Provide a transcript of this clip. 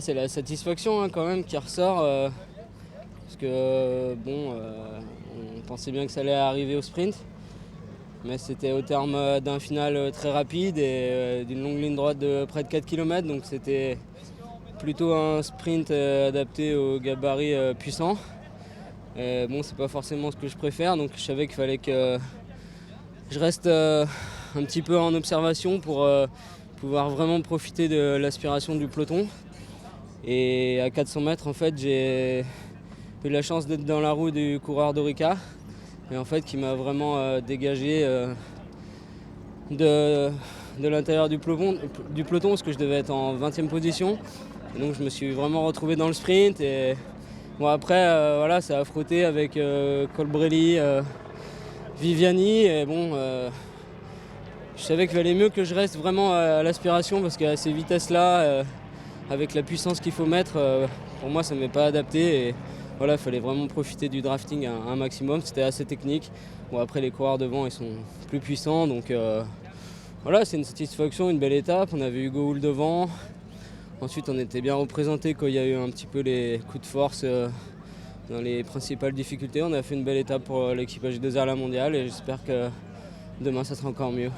c'est la satisfaction hein, quand même qui ressort. Parce que on pensait bien que ça allait arriver au sprint. Mais c'était au terme d'un final très rapide et d'une longue ligne droite de près de 4 km. Donc c'était plutôt un sprint adapté aux gabarits puissants. Et bon, c'est pas forcément ce que je préfère. Donc je savais qu'il fallait que je reste un petit peu en observation pour pouvoir vraiment profiter de l'aspiration du peloton. Et à 400 mètres, en fait, j'ai eu la chance d'être dans la roue du coureur d'Orica. Et en fait, qui m'a vraiment dégagé de l'intérieur du peloton, parce que je devais être en 20e position. Et donc je me suis vraiment retrouvé dans le sprint. Et bon, après, voilà, ça a frotté avec Colbrelli, Viviani. Et bon, je savais qu'il valait mieux que je reste vraiment à l'aspiration, parce qu'à ces vitesses-là, avec la puissance qu'il faut mettre, pour moi, ça ne m'est pas adapté. Et voilà, il fallait vraiment profiter du drafting un maximum. C'était assez technique. Bon, après, les coureurs devant, ils sont plus puissants. Donc voilà, c'est une satisfaction, une belle étape. On avait Hugo Hull devant. Ensuite, on était bien représenté quand il y a eu un petit peu les coups de force dans les principales difficultés. On a fait une belle étape pour l'équipage 2R la mondiale et j'espère que demain, ça sera encore mieux.